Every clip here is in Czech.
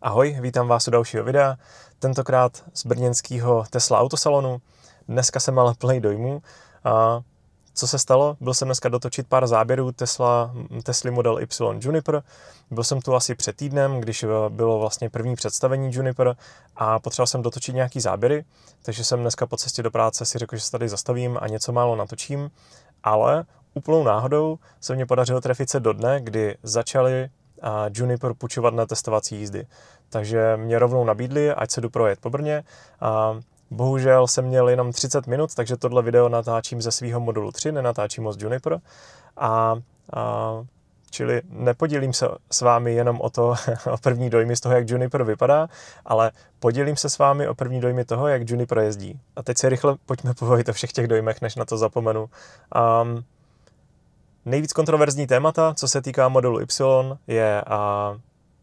Ahoj, vítám vás u dalšího videa, tentokrát z brněnského Tesla autosalonu. Dneska jsem mal plný dojmů. A co se stalo? Byl jsem dneska dotočit pár záběrů Tesly Model Y Juniper. Byl jsem tu asi před týdnem, když bylo vlastně první představení Juniper a potřeboval jsem dotočit nějaký záběry, takže jsem dneska po cestě do práce si řekl, že se tady zastavím a něco málo natočím, ale úplnou náhodou se mě podařilo trefit se do dne, kdy začali Juniper půjčovat na testovací jízdy. Takže mě rovnou nabídli, ať se jdu projet po Brně. Bohužel jsem měl jenom 30 minut, takže tohle video natáčím ze svého modulu 3, nenatáčím ho z Juniper. Čili nepodělím se s vámi jenom o první dojmy z toho, jak Juniper vypadá, ale podělím se s vámi o první dojmy toho, jak Juniper jezdí. A teď se rychle pojďme povědět o všech těch dojmech, než na to zapomenu. Nejvíc kontroverzní témata, co se týká modulu Y, je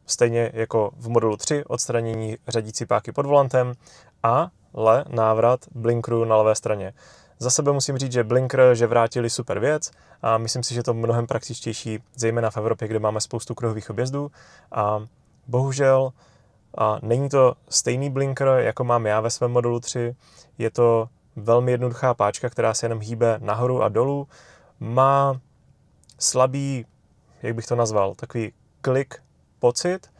stejně jako v modulu 3 odstranění řadící páky pod volantem, ale návrat blinkeru na levé straně. Za sebe musím říct, že blinker, že vrátili super věc a myslím si, že to mnohem praktičtější, zejména v Evropě, kde máme spoustu kruhových objezdů. Bohužel není to stejný blinker, jako mám já ve svém modulu 3. Je to velmi jednoduchá páčka, která se jenom hýbe nahoru a dolů. Má slabý, jak bych to nazval, takový klik pocit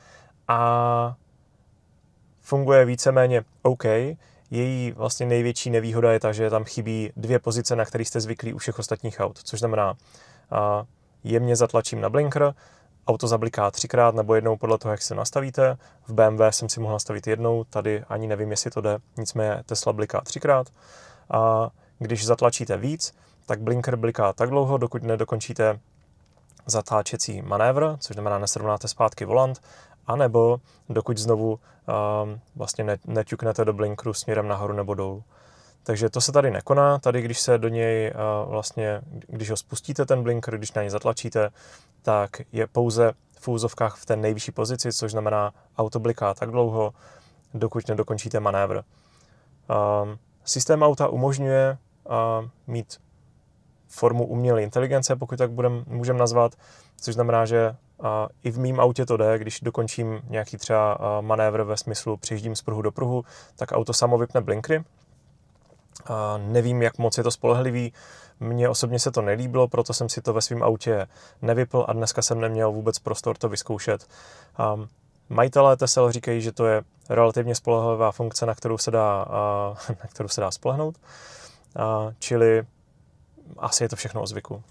a funguje víceméně OK. Její vlastně největší nevýhoda je ta, že tam chybí dvě pozice, na kterých jste zvyklí u všech ostatních aut, což znamená, jemně zatlačím na blinker, auto zabliká 3krát nebo jednou podle toho, jak se nastavíte. V BMW jsem si mohl nastavit jednou, tady ani nevím, jestli to jde, nicméně Tesla bliká 3krát. A když zatlačíte víc, tak blinker bliká tak dlouho, dokud nedokončíte zatáčecí manévr, což znamená nesrovnáte zpátky volant, anebo dokud znovu vlastně neťuknete do blinkeru směrem nahoru nebo dolů. Takže to se tady nekoná. Tady, když se do něj když ho spustíte ten blinker, když na něj zatlačíte, tak je pouze v úzovkách v té nejvyšší pozici, což znamená auto bliká tak dlouho, dokud nedokončíte manévr. Systém auta umožňuje mít formu umělé inteligence, pokud tak můžeme nazvat, což znamená, že i v mým autě to jde, když dokončím nějaký třeba manévr ve smyslu přijíždím z pruhu do pruhu, tak auto samo vypne blinkry. Nevím, jak moc je to spolehlivý, mně osobně se to nelíbilo, proto jsem si to ve svém autě nevypl a dneska jsem neměl vůbec prostor to vyzkoušet. Majitelé Tesla říkají, že to je relativně spolehlivá funkce, na kterou se dá spolehnout, čili asi je to všechno o zvyku.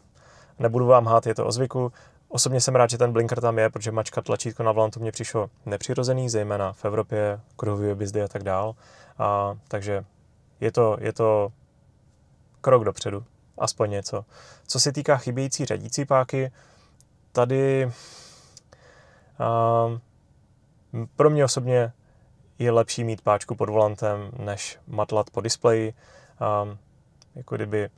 Nebudu vám lhát, je to o zvyku. Osobně jsem rád, že ten blinker tam je, protože mačkat tlačítko na volantu mě přišlo nepřirozený, zejména v Evropě, kruhové objezdy a tak dál. Takže je to krok dopředu, aspoň něco. Co se týká chybějící řadící páky, tady pro mě osobně je lepší mít páčku pod volantem, než matlat po displeji. Jako kdyby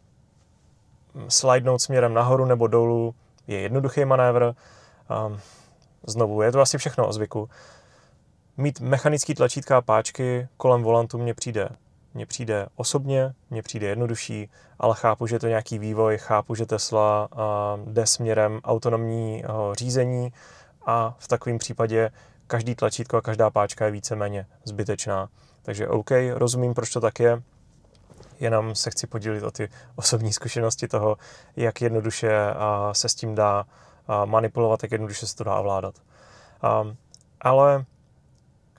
slidenout směrem nahoru nebo dolů je jednoduchý manévr. Znovu, je to asi všechno o zvyku. Mít mechanický tlačítka a páčky kolem volantu mně přijde osobně, mně přijde jednodušší, ale chápu, že je to nějaký vývoj, chápu, že Tesla jde směrem autonomního řízení a v takovém případě každý tlačítko a každá páčka je víceméně zbytečná. Takže OK, rozumím, proč to tak je. Jenom se chci podělit o ty osobní zkušenosti toho, jak jednoduše se s tím dá manipulovat, jak jednoduše se to dá ovládat. Ale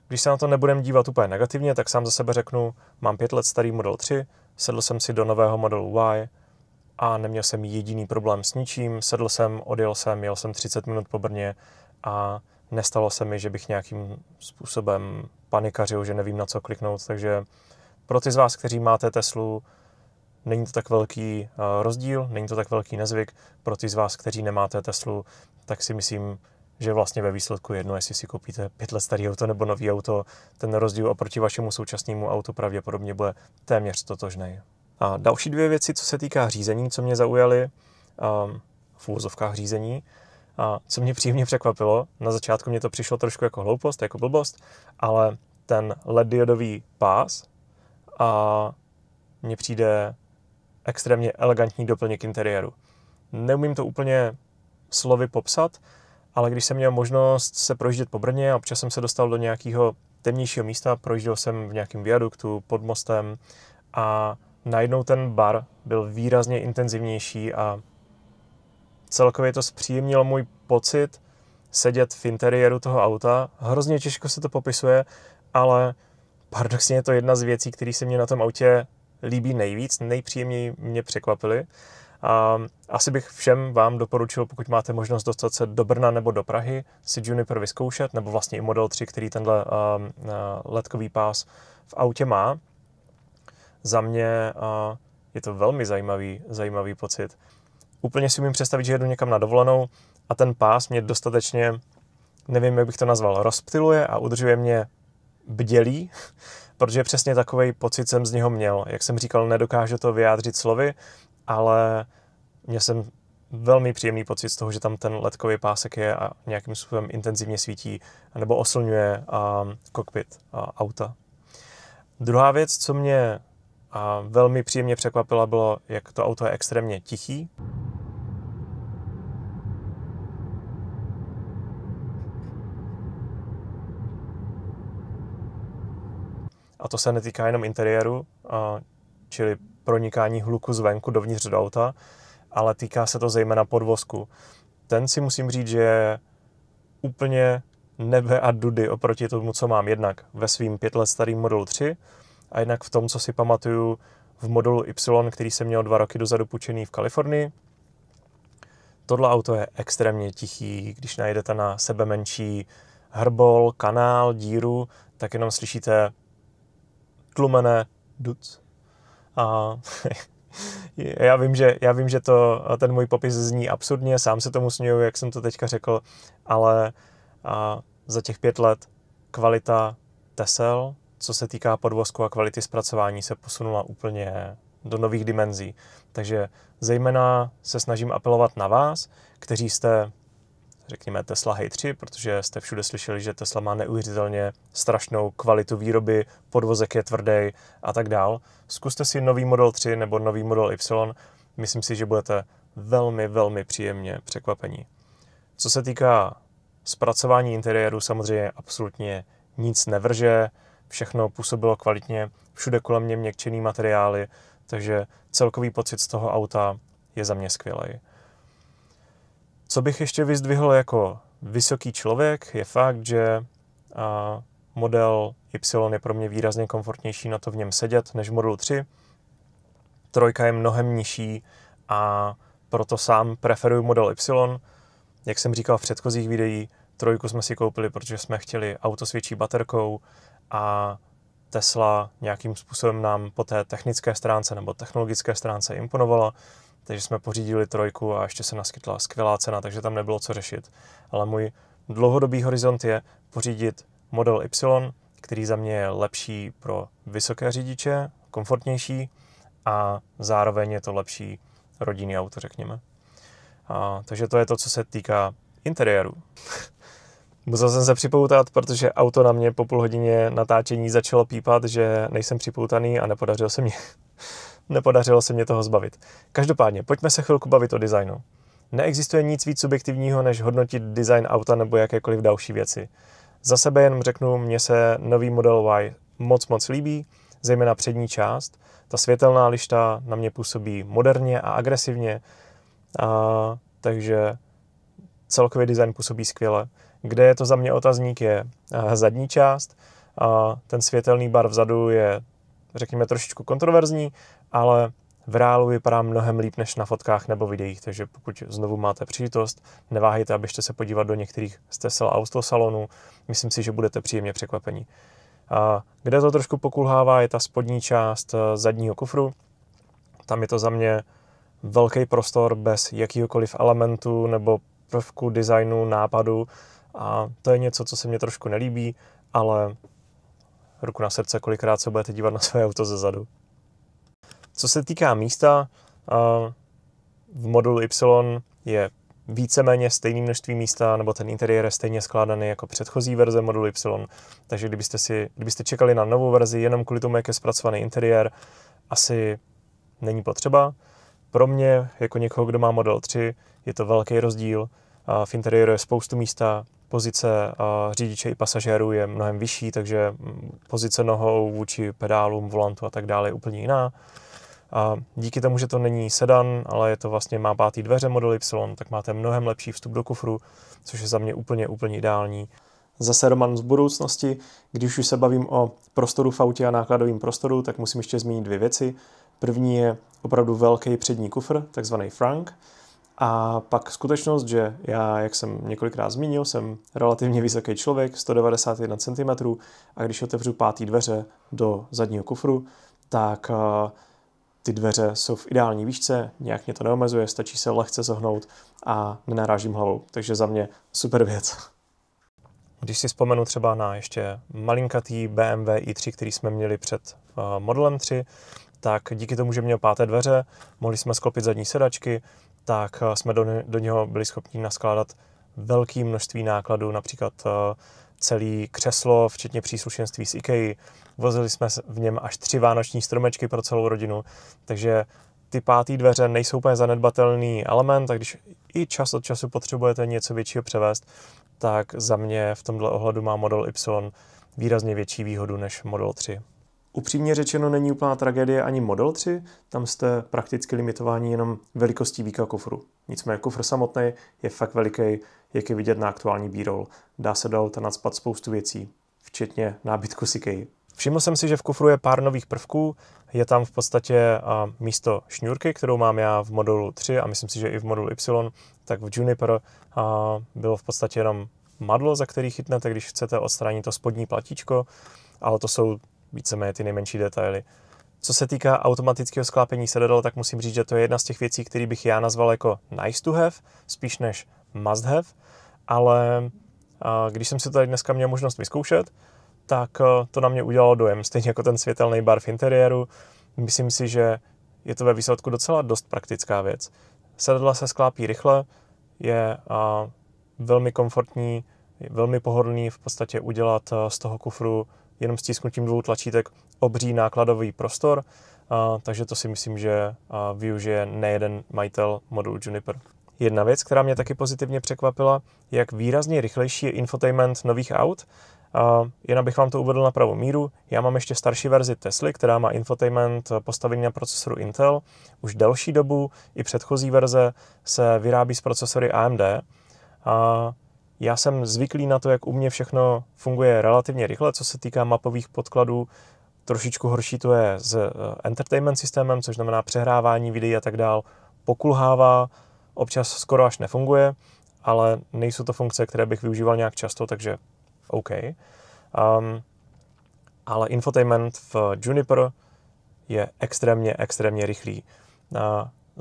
když se na to nebudeme dívat úplně negativně, tak sám za sebe řeknu, mám 5 let starý Model 3, sedl jsem si do nového modelu Y a neměl jsem jediný problém s ničím, sedl jsem, odjel jsem, jel jsem 30 minut po Brně a nestalo se mi, že bych nějakým způsobem panikařil, že nevím, na co kliknout, takže pro ty z vás, kteří máte Teslu, není to tak velký rozdíl, není to tak velký nezvyk. Pro ty z vás, kteří nemáte Teslu, tak si myslím, že vlastně ve výsledku jedno, jestli si koupíte 5 let starý auto nebo nový auto, ten rozdíl oproti vašemu současnému autu pravděpodobně bude téměř totožný. A další dvě věci, co se týká řízení, co mě zaujaly, v úvozovkách řízení, co mě příjemně překvapilo, na začátku mě to přišlo trošku jako hloupost, jako blbost, ale ten LED diodový pás mně přijde extrémně elegantní doplněk interiéru. Neumím to úplně slovy popsat, ale když jsem měl možnost se projíždět po Brně a občas jsem se dostal do nějakého temnějšího místa, projížděl jsem v nějakém viaduktu pod mostem a najednou ten bar byl výrazně intenzivnější a celkově to zpříjemnilo můj pocit sedět v interiéru toho auta. Hrozně těžko se to popisuje, ale paradoxně je to jedna z věcí, které se mě na tom autě líbí nejvíc, nejpříjemněji mě překvapily. A asi bych všem vám doporučil, pokud máte možnost dostat se do Brna nebo do Prahy, si Juniper vyzkoušet, nebo vlastně i Model 3, který tenhle ledkový pás v autě má. Za mě je to velmi zajímavý pocit. Úplně si umím představit, že jedu někam na dovolenou a ten pás mě dostatečně, nevím, jak bych to nazval, rozptyluje a udržuje mě bdělý, protože přesně takovej pocit jsem z něho měl. Jak jsem říkal, nedokážu to vyjádřit slovy, ale měl jsem velmi příjemný pocit z toho, že tam ten ledkový pásek je a nějakým způsobem intenzivně svítí nebo oslňuje kokpit auta. Druhá věc, co mě velmi příjemně překvapila, bylo, jak to auto je extrémně tichý. A to se netýká jenom interiéru, čili pronikání hluku zvenku dovnitř do auta, ale týká se to zejména podvozku. Ten si musím říct, že je úplně nebe a dudy oproti tomu, co mám jednak ve svým 5 let starým Modelu 3 a jednak v tom, co si pamatuju v Modelu Y, který jsem měl 2 roky dozadu půjčený v Kalifornii. Tohle auto je extrémně tichý, když najdete na sebe menší hrbol, kanál, díru, tak jenom slyšíte tlumené duc. A já vím, že ten můj popis zní absurdně, sám se tomu směju, jak jsem to teďka řekl, ale za těch 5 let kvalita tesel, co se týká podvozku a kvality zpracování, se posunula úplně do nových dimenzí. Takže zejména se snažím apelovat na vás, kteří jste, řekněme, Tesla hejtři, protože jste všude slyšeli, že Tesla má neuvěřitelně strašnou kvalitu výroby, podvozek je tvrdý a tak dál. Zkuste si nový Model 3 nebo nový Model Y, myslím si, že budete velmi příjemně překvapení. Co se týká zpracování interiéru, samozřejmě absolutně nic nevrže, všechno působilo kvalitně, všude kolem mě měkčený materiály, takže celkový pocit z toho auta je za mě skvělej. Co bych ještě vyzdvihl jako vysoký člověk, je fakt, že Model Y je pro mě výrazně komfortnější na to v něm sedět než v Modelu 3. Trojka je mnohem nižší a proto sám preferuji Model Y. Jak jsem říkal v předchozích videích, trojku jsme si koupili, protože jsme chtěli auto s větší baterkou a Tesla nějakým způsobem nám po té technické stránce nebo technologické stránce imponovala, takže jsme pořídili trojku a ještě se naskytla skvělá cena, takže tam nebylo co řešit. Ale můj dlouhodobý horizont je pořídit Model Y, který za mě je lepší pro vysoké řidiče, komfortnější a zároveň je to lepší rodinný auto, řekněme. Takže to je to, co se týká interiéru. Musel jsem se připoutat, protože auto na mě po půl hodině natáčení začalo pípat, že nejsem připoutaný a nepodařilo se mě toho zbavit. Každopádně, pojďme se chvilku bavit o designu. Neexistuje nic víc subjektivního, než hodnotit design auta nebo jakékoliv další věci. Za sebe jen řeknu, mně se nový Model Y moc líbí, zejména přední část. Ta světelná lišta na mě působí moderně a agresivně, takže celkový design působí skvěle. Kde je to za mě otazník, je zadní část. Ten světelný bar vzadu je, řekněme, trošičku kontroverzní, ale v reálu vypadá mnohem líp než na fotkách nebo videích, takže pokud znovu máte příležitost, neváhejte, abyste se podívat do některých z Tesla autosalonů. Myslím si, že budete příjemně překvapení. Kde to trošku pokulhává, je ta spodní část zadního kufru. Tam je to za mě velký prostor bez jakýhokoliv elementu nebo prvku, designu, nápadu. A to je něco, co se mně trošku nelíbí, ale ruku na srdce, kolikrát se budete dívat na své auto ze zadu. Co se týká místa, v Modelu Y je víceméně stejné množství místa, nebo ten interiér je stejně skládaný jako předchozí verze Modelu Y, takže kdybyste čekali na novou verzi jenom kvůli tomu, jak je zpracovaný interiér, asi není potřeba. Pro mě, jako někoho, kdo má Model 3, je to velký rozdíl. v interiéru je spoustu místa, pozice řidiče i pasažérů je mnohem vyšší, takže pozice nohou vůči pedálům, volantu a tak dále je úplně jiná. A díky tomu, že to není sedan, ale je to vlastně má pátý dveře model Y, tak máte mnohem lepší vstup do kufru, což je za mě úplně ideální. Zase Roman z budoucnosti, když už se bavím o prostoru v autě a nákladovém prostoru, tak musím ještě zmínit dvě věci. První je opravdu velký přední kufr, takzvaný Frank. A pak skutečnost, že já, jak jsem několikrát zmínil, jsem relativně vysoký člověk, 191 cm, a když otevřu pátý dveře do zadního kufru, tak ty dveře jsou v ideální výšce, nějak mě to neomezuje, stačí se lehce zohnout a nenarážím hlavou. Takže za mě super věc. Když si vzpomenu třeba na ještě malinkatý BMW i3, který jsme měli před modelem 3, tak díky tomu, že měl páté dveře, mohli jsme sklopit zadní sedačky, tak jsme do něho byli schopni naskládat velké množství nákladů, například celý křeslo, včetně příslušenství z IKEA. Vozili jsme v něm až 3 vánoční stromečky pro celou rodinu, takže ty páté dveře nejsou úplně zanedbatelný element, a když i čas od času potřebujete něco většího převést, tak za mě v tomhle ohledu má model Y výrazně větší výhodu než model 3. Upřímně řečeno není úplná tragédie ani model 3, tam jste prakticky limitováni jenom velikostí víka kufru. Nicméně kufr samotný je fakt veliký, jak je vidět na aktuální B-roll. Dá se do auta nacpat spoustu věcí, včetně nábytku z IKEA. Všiml jsem si, že v kufru je pár nových prvků. Je tam v podstatě místo šňůrky, kterou mám já v modelu 3 a myslím si, že i v modelu Y, tak v Juniper bylo v podstatě jenom madlo, za který chytnete, když chcete odstranit to spodní platíčko, ale to jsou víceméně ty nejmenší detaily. Co se týká automatického sklápění sedadel, tak musím říct, že to je jedna z těch věcí, které bych já nazval jako nice to have, spíš než must have, ale když jsem si to tady dneska měl možnost vyzkoušet, tak to na mě udělalo dojem, stejně jako ten světelný bar v interiéru. Myslím si, že je to ve výsledku docela dost praktická věc. Sedadla se sklápí rychle, je velmi komfortní, je velmi pohodlný v podstatě udělat z toho kufru jenom stisknutím 2 tlačítek obří nákladový prostor, takže to si myslím, že využije nejeden majitel modulu Juniper. Jedna věc, která mě taky pozitivně překvapila, jak výrazně rychlejší je infotainment nových aut. Jen abych vám to uvedl na pravou míru, já mám ještě starší verzi Tesly, která má infotainment postavený na procesoru Intel. Už delší dobu i předchozí verze se vyrábí s procesory AMD. Já jsem zvyklý na to, jak u mě všechno funguje relativně rychle, co se týká mapových podkladů. Trošičku horší to je s entertainment systémem, což znamená přehrávání videí a tak dál. Pokulhává, občas skoro až nefunguje, ale nejsou to funkce, které bych využíval nějak často, takže OK. Ale infotainment v Juniper je extrémně rychlý.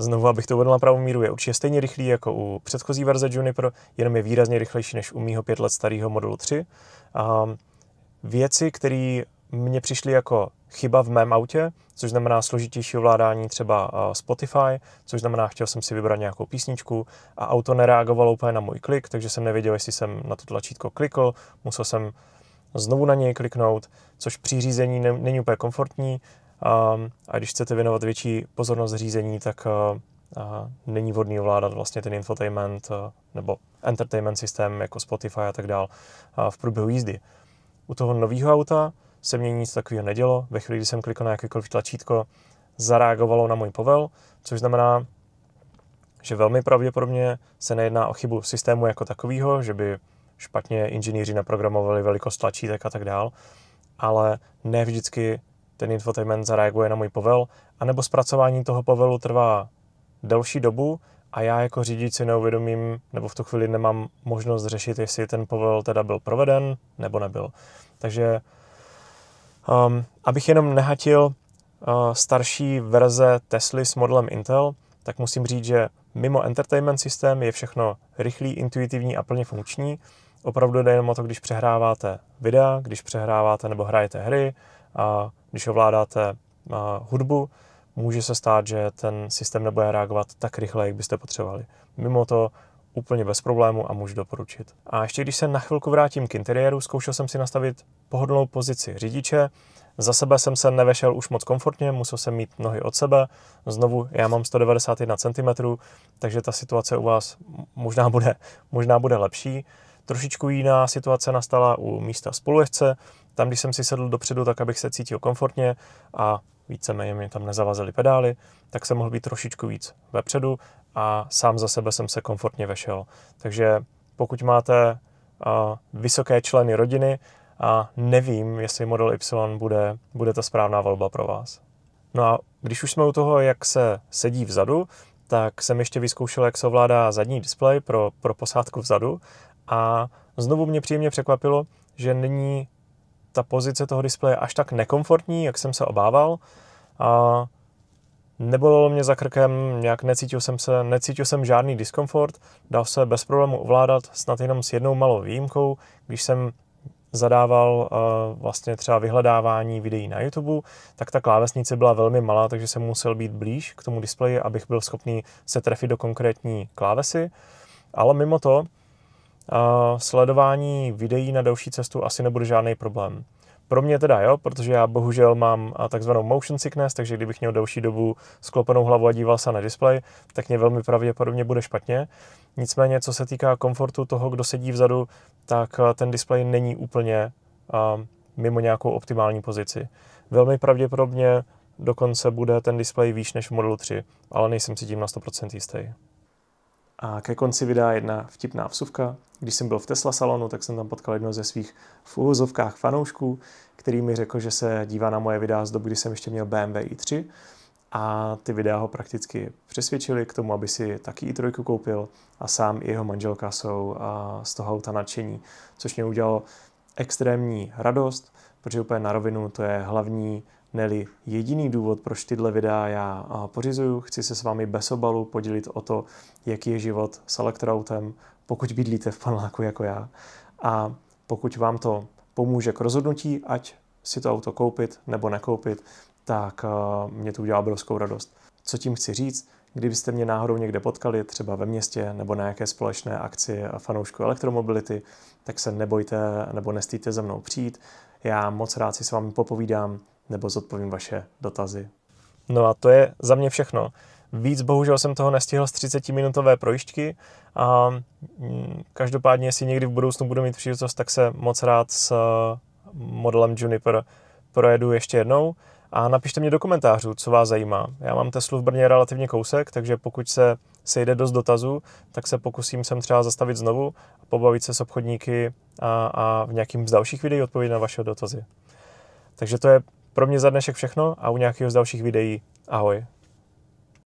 Znovu, abych to uvedl na pravou míru, je určitě stejně rychlý jako u předchozí verze Juniper, jenom je výrazně rychlejší než u mýho 5 let starého modelu 3. Věci, které mně přišly jako chyba v mém autě, což znamená složitější ovládání třeba Spotify, což znamená, chtěl jsem si vybrat nějakou písničku a auto nereagovalo úplně na můj klik, takže jsem nevěděl, jestli jsem na to tlačítko klikl, musel jsem znovu na něj kliknout, což při řízení není úplně komfortní, a když chcete věnovat větší pozornost řízení, tak není vhodný ovládat vlastně ten infotainment nebo entertainment systém jako Spotify a tak dál v průběhu jízdy. U toho nového auta se mě nic takového nedělo. Ve chvíli, kdy jsem klikl na jakékoliv tlačítko, zareagovalo na můj povel, což znamená, že velmi pravděpodobně se nejedná o chybu systému jako takového, že by špatně inženýři naprogramovali velikost tlačítek a tak dál, ale ne vždycky ten infotainment zareaguje na můj povel, anebo zpracování toho povelu trvá delší dobu a já jako řidič si neuvědomím, nebo v tu chvíli nemám možnost řešit, jestli ten povel teda byl proveden, nebo nebyl. Takže abych jenom nehatil starší verze Tesly s modelem Intel, tak musím říct, že mimo entertainment systém je všechno rychlý, intuitivní a plně funkční. Opravdu jde jenom o to, když přehráváte videa, když přehráváte nebo hrajete hry, a když ovládáte hudbu, může se stát, že ten systém nebude reagovat tak rychle, jak byste potřebovali. Mimo to úplně bez problému a můžu doporučit. A ještě když se na chvilku vrátím k interiéru, zkoušel jsem si nastavit pohodlnou pozici řidiče. Za sebe jsem se nevešel už moc komfortně, musel jsem mít nohy od sebe. Znovu, já mám 191 cm, takže ta situace u vás možná bude lepší. Trošičku jiná situace nastala u místa spolujezdce. Tam, když jsem si sedl dopředu, tak abych se cítil komfortně a víceméně mě tam nezavazily pedály, tak jsem mohl být trošičku víc vepředu a sám za sebe jsem se komfortně vešel. Takže pokud máte vysoké členy rodiny, a nevím, jestli Model Y bude ta správná volba pro vás. No a když už jsme u toho, jak se sedí vzadu, tak jsem ještě vyzkoušel, jak se ovládá zadní displej pro posádku vzadu a znovu mě příjemně překvapilo, že není ta pozice toho displeje až tak nekomfortní, jak jsem se obával. A nebolelo mě za krkem, nějak necítil jsem žádný diskomfort, dal se bez problému ovládat, snad jenom s jednou malou výjimkou, když jsem zadával vlastně třeba vyhledávání videí na YouTube, tak ta klávesnice byla velmi malá, takže jsem musel být blíž k tomu displeji, abych byl schopný se trefit do konkrétní klávesy. Ale mimo to, sledování videí na delší cestu asi nebude žádný problém. Pro mě teda jo, protože já bohužel mám takzvanou motion sickness, takže kdybych měl delší dobu sklopenou hlavu a díval se na displej, tak mě velmi pravděpodobně bude špatně. Nicméně, co se týká komfortu toho, kdo sedí vzadu, tak ten displej není úplně mimo nějakou optimální pozici. Velmi pravděpodobně dokonce bude ten displej výš než v Modelu 3, ale nejsem si tím na 100% jistý. A ke konci videa jedna vtipná vsuvka. Když jsem byl v Tesla salonu, tak jsem tam potkal jednoho ze svých v uvozovkách fanoušků, který mi řekl, že se dívá na moje videa z doby, kdy jsem ještě měl BMW i3 a ty videa ho prakticky přesvědčili k tomu, aby si taky i3 koupil a sám i jeho manželka jsou z toho auta nadšení, což mě udělalo extrémní radost, protože úplně na rovinu to je hlavní, ne-li jediný důvod, proč tyhle videa já pořizuju. Chci se s vámi bez obalu podělit o to, jaký je život s elektroautem, pokud bydlíte v paneláku jako já. A pokud vám to pomůže k rozhodnutí, ať si to auto koupit nebo nekoupit, tak mě to udělá obrovskou radost. Co tím chci říct? Kdybyste mě náhodou někde potkali, třeba ve městě nebo na nějaké společné akci fanoušků elektromobility, tak se nebojte nebo nestýďte za mnou přijít. Já moc rád si s vámi popovídám nebo zodpovím vaše dotazy. No a to je za mě všechno. Víc bohužel jsem toho nestihl z 30-minutové projížďky a každopádně, jestli někdy v budoucnu budu mít příležitost, tak se moc rád s modelem Juniper projedu ještě jednou a napište mě do komentářů, co vás zajímá. Já mám Teslu v Brně relativně kousek, takže pokud se sejde dost dotazů, tak se pokusím sem třeba zastavit znovu, pobavit se s obchodníky a v nějakým z dalších videí odpovědět na vaše dotazy. Takže to je pro mě za dnešek všechno a u nějakého z dalších videí ahoj.